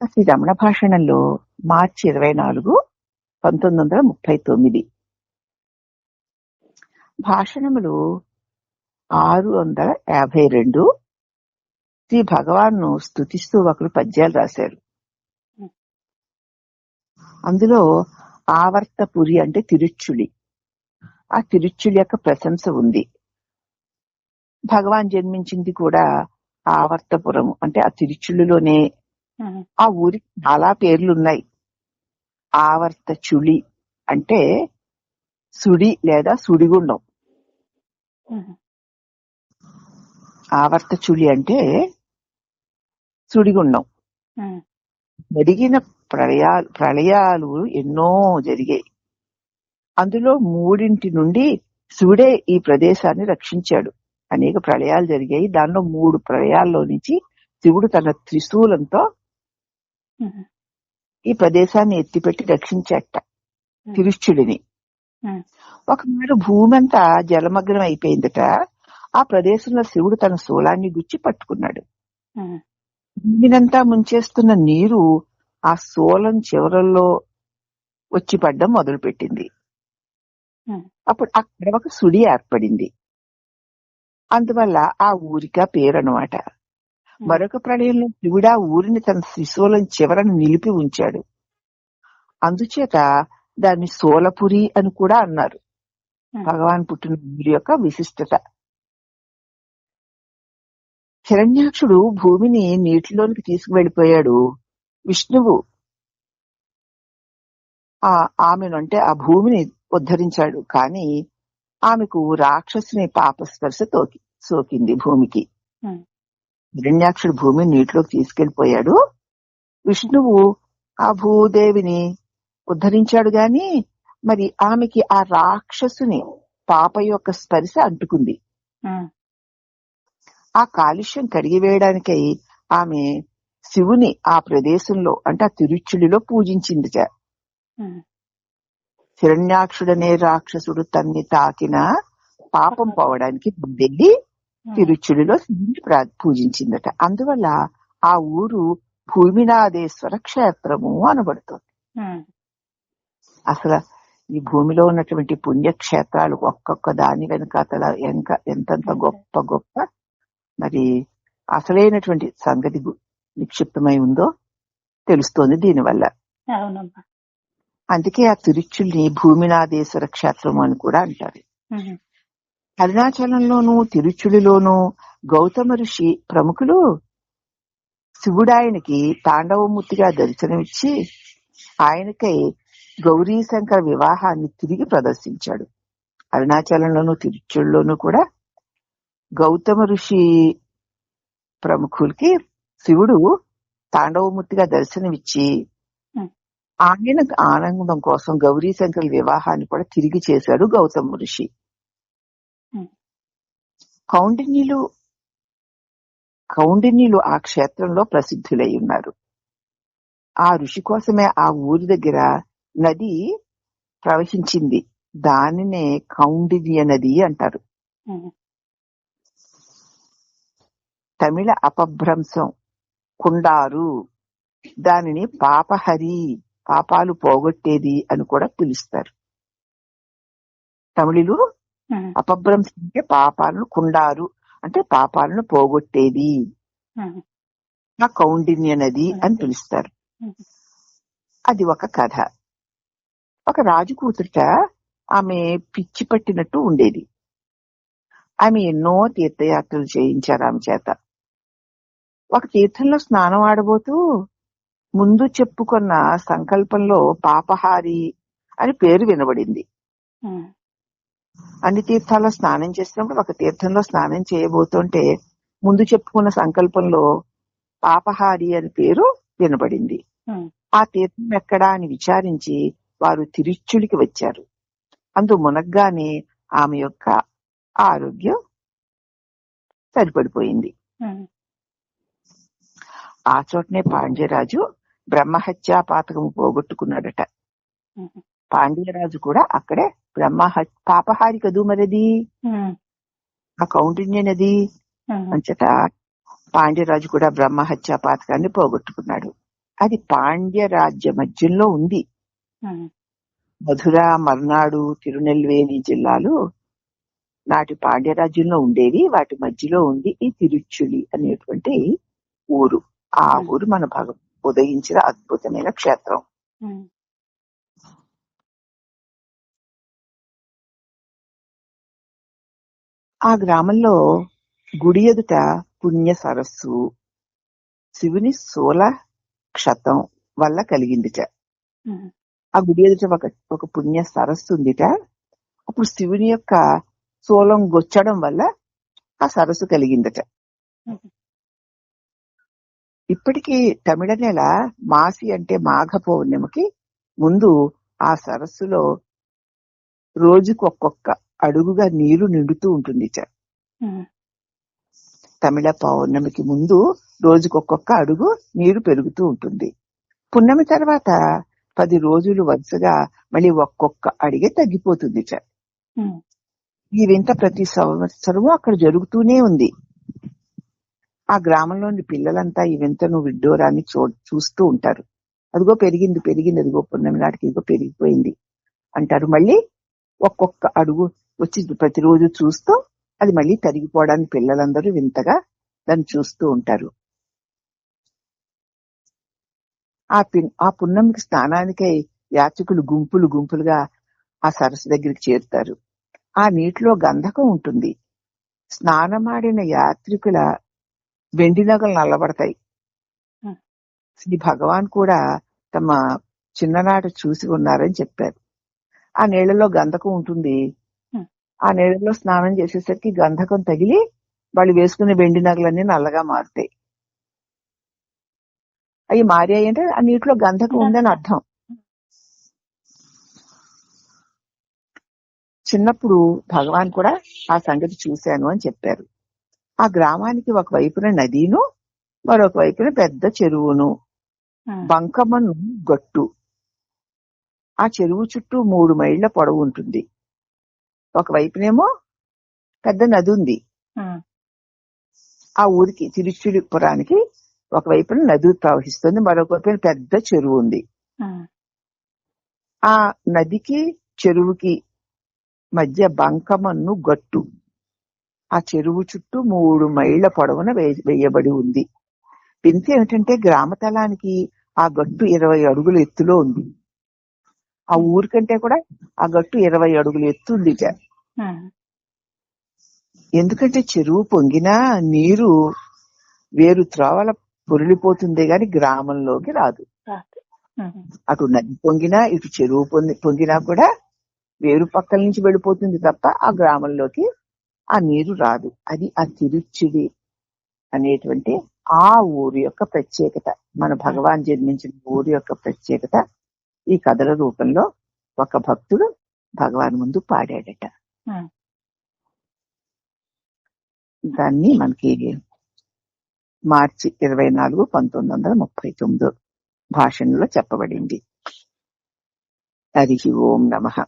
శ్రీ రమణ భాషణంలో మార్చి 24, 1939. భాషణములు 652. శ్రీ భగవాన్ను స్తుతిస్తూ ఒకరు పద్యాలు రాశారు. అందులో ఆవర్తపురి అంటే తిరుచులి, ఆ తిరుచులి యొక్క ప్రశంస ఉంది. భగవాన్ జన్మించింది కూడా ఆవర్తపురం అంటే ఆ తిరుచులిలోనే. ఆ ఊరికి చాలా పేర్లున్నాయి. ఆవర్త చుళి అంటే సుడి లేదా సుడిగుండం. ఆవర్త చుళి అంటే సుడిగుండం. జరిగిన ప్రళయాలు ఎన్నో జరిగాయి. అందులో 3 నుండి శివుడే ఈ ప్రదేశాన్ని రక్షించాడు. అనేక ప్రళయాలు జరిగాయి. దానిలో 3 ప్రళయాల్లో నుంచి శివుడు తన త్రిశూలంతో ఈ ప్రదేశాన్ని ఎత్తిపెట్టి రక్షించాట తిరుచుడిని. ఒకనాడు భూమి అంతా జలమగ్నం అయిపోయిందట. ఆ ప్రదేశంలో శివుడు తన శూలాన్ని గుచ్చి పట్టుకున్నాడు. భూమినంతా ముంచేస్తున్న నీరు ఆ శూలం చివరల్లో వచ్చి పడ్డం మొదలుపెట్టింది. అప్పుడు అక్కడ ఒక సుడి ఏర్పడింది. అందువల్ల ఆ ఊరికా పేరనమాట. మరొక ప్రళయంలో శివుడు ఆ ఊరిని తన త్రిశూలం చివరను నిలిపి ఉంచాడు. అందుచేత దాన్ని శూలపురి అని కూడా అన్నారు. భగవాన్ పుట్టిన ఊరి యొక్క విశిష్టత. హిరణ్యాక్షుడు భూమిని నీటిలోనికి తీసుకువెళ్లిపోయాడు. విష్ణువు ఆమెను అంటే ఆ భూమిని ఉద్ధరించాడు. కానీ ఆమెకు రాక్షసుని పాపస్పర్శ సోకింది భూమికి. హిరణ్యాక్షుడు భూమిని నీటిలోకి తీసుకెళ్లిపోయాడు. విష్ణువు ఆ భూదేవిని ఉద్ధరించాడు గాని మరి ఆమెకి ఆ రాక్షసుని పాప యొక్క స్పర్శ అంటుకుంది. ఆ కాలుష్యం కడిగివేయడానికై ఆమె శివుని ఆ ప్రదేశంలో అంటే ఆ తిరుచుడిలో పూజించిందిట. హిరణ్యాక్షుడనే రాక్షసుడు తన్ని తాకిన పాపం పోవడానికి వెళ్ళి తిరుచుడిలో శివుని పూజించిందట. అందువల్ల ఆ ఊరు భూమినాథేశ్వర క్షేత్రము అనబడుతుంది. అసలు ఈ భూమిలో ఉన్నటువంటి పుణ్యక్షేత్రాలు ఒక్కొక్క దాని వెనకాతల ఎంతంత గొప్ప గొప్ప మరి అసలైనటువంటి సంగతి నిక్షిప్తమై ఉందో తెలుస్తోంది దీనివల్ల. అందుకే ఆ తిరుచుల్ని భూమినాథేశ్వర క్షేత్రం అని కూడా అంటారు. అరుణాచలంలోనూ తిరుచులిలోనూ గౌతమ ఋషి ప్రముఖులు శివుడాయనికి తాండవమూర్తిగా దర్శనమిచ్చి ఆయనకై గౌరీశంకర వివాహాన్ని తిరిగి ప్రదర్శించాడు. అరుణాచలంలోనూ తిరుచుల్లోనూ కూడా గౌతమ ఋషి ప్రముఖులకి శివుడు తాండవమూర్తిగా దర్శనమిచ్చి ఆయన ఆనందం కోసం గౌరీశంకర వివాహాన్ని కూడా తిరిగి చేశాడు గౌతమ ఋషి. కౌండిన్యులు ఆ క్షేత్రంలో ప్రసిద్ధులై ఉన్నారు. ఆ ఋషి కోసమే ఆ ఊరి దగ్గర నది ప్రవహించింది. దానినే కౌండిన్య నది అంటారు. తమిళ అపభ్రంశం కుండారు. దానిని పాపహరి, పాపాలు పోగొట్టేది అని కూడా పిలుస్తారు. తమిళులు అపభ్రంశం అంటే పాపాలను, కుండారు అంటే పాపాలను పోగొట్టేది, ఆ కౌండిన్య నది అని పిలుస్తారు. అది ఒక కథ. ఒక రాజు కూతురుట ఆమె పిచ్చి పట్టినట్టు ఉండేది. ఆమె ఎన్నో తీర్థయాత్రలు చేయించారు ఆమె చేత. ఒక తీర్థంలో స్నానం ఆడబోతూ ముందు చెప్పుకున్న సంకల్పంలో పాపహారి అని పేరు వినబడింది. అన్ని తీర్థాల్లో స్నానం చేసినప్పుడు ఒక తీర్థంలో స్నానం చేయబోతుంటే ముందు చెప్పుకున్న సంకల్పంలో పాపహారి అని పేరు వినబడింది. ఆ తీర్థం ఎక్కడా అని విచారించి వారు తిరుచులికి వచ్చారు. అందు మునగ్గానే ఆమె యొక్క ఆరోగ్యం సరిపడిపోయింది. ఆ చోటనే పాండ్యరాజు బ్రహ్మహత్యా పాతకము పోగొట్టుకున్నాడట. పాండ్యరాజు కూడా అక్కడే పాపహారి కదూ మరది, ఆ కౌండిన్య నది అంతట పాండ్యరాజు కూడా బ్రహ్మహత్యా పాతకాన్ని పోగొట్టుకున్నాడు. అది పాండ్య రాజ్య మధ్యంలో ఉంది. మధుర, మర్నాడు, తిరునెల్వేలి జిల్లాలు నాటి పాండ్యరాజ్యంలో ఉండేవి. వాటి మధ్యలో ఉంది ఈ తిరుచులి అనేటువంటి ఊరు. ఆ ఊరు మన ఉదయించిన అద్భుతమైన క్షేత్రం. ఆ గ్రామంలో గుడి ఎదుట పుణ్య సరస్సు శివుని శూల క్షతం వల్ల కలిగిందిట. ఆ గుడి ఎదుట ఒక పుణ్య సరస్సు ఉందిట. అప్పుడు శివుని యొక్క శూలం గొచ్చడం వల్ల ఆ సరస్సు కలిగిందట. ఇప్పటికీ తమిళ నెల మాసి అంటే మాఘ పౌర్ణమికి ముందు ఆ సరస్సులో రోజుకు ఒక్కొక్క అడుగుగా నీరు నిండుతూ ఉంటుంది. తమిళ పౌర్ణమికి ముందు రోజుకొక్కొక్క అడుగు నీరు పెరుగుతూ ఉంటుంది. పున్నమి తర్వాత 10 రోజులు వరుసగా మళ్ళీ ఒక్కొక్క అడిగే తగ్గిపోతుంది. ఈ వింత ప్రతి సంవత్సరము అక్కడ జరుగుతూనే ఉంది. ఆ గ్రామంలోని పిల్లలంతా ఈ వింతను విడ్డూరాన్ని చూస్తూ ఉంటారు. అదిగో పెరిగింది పెరిగింది, అదిగో పున్నమి నాటికి ఇదిగో పెరిగిపోయింది అంటారు. మళ్ళీ ఒక్కొక్క అడుగు వచ్చి ప్రతిరోజు చూస్తూ అది మళ్ళీ తరిగిపోవడానికి పిల్లలందరూ వింతగా దాన్ని చూస్తూ ఉంటారు. ఆ పున్నమికి స్నానానికై యాత్రికులు గుంపులు గుంపులుగా ఆ సరస్సు దగ్గరికి చేరుతారు. ఆ నీటిలో గంధకం ఉంటుంది. స్నానమాడిన యాత్రికుల వెండి నగలు నల్లబడతాయి. శ్రీ భగవాన్ కూడా తమ చిన్ననాట చూసి ఉన్నారని చెప్పారు. ఆ నీళ్లలో గంధకం ఉంటుంది. ఆ నీళ్లలో స్నానం చేసేసరికి గంధకం తగిలి వాళ్ళు వేసుకునే వెండి నగలన్నీ నల్లగా మారుతాయి. అవి మారాయి అంటే ఆ నీటిలో గంధకం ఉందని అర్థం. చిన్నప్పుడు భగవాన్ కూడా ఆ సంగతి చూశాను అని చెప్పారు. ఆ గ్రామానికి ఒకవైపున నదిను, మరొక వైపున పెద్ద చెరువును, బంకమను గట్టు. ఆ చెరువు చుట్టూ 3 మైళ్ళ పొడవు ఉంటుంది. ఒకవైపునేమో పెద్ద నది ఉంది. ఆ ఊరికి తిరుచులిపురానికి ఒకవైపున నది ప్రవహిస్తుంది, మరొక వైపున పెద్ద చెరువు ఉంది. ఆ నదికి చెరువుకి మధ్య బంకమన్ను గట్టు. ఆ చెరువు చుట్టూ 3 మైళ్ళ పొడవున వేయబడి ఉంది. వింత ఏమిటంటే గ్రామతలానికి ఆ గట్టు 20 అడుగుల ఎత్తులో ఉంది. ఆ ఊరికంటే కూడా ఆ గట్టు 20 అడుగుల ఎత్తు ఉంది. ఎందుకంటే చెరువు పొంగినా నీరు వేరు త్రోవల పొరిలిపోతుందే గాని గ్రామంలోకి రాదు. అటు నది పొంగినా ఇటు చెరువు పొంగినా కూడా వేరు పక్కల నుంచి వెళ్ళిపోతుంది తప్ప ఆ గ్రామంలోకి ఆ నీరు రాదు. అది ఆ తిరుచులి అనేటువంటి ఆ ఊరి యొక్క ప్రత్యేకత. మన భగవాన్ జన్మించిన ఊరి యొక్క ప్రత్యేకత ఈ కథల రూపంలో ఒక భక్తుడు భగవాన్ ముందు పాడాడట. దాన్ని మనకి మార్చి 24, 1939 భాషణలో చెప్పబడింది. హరి ఓం నమః.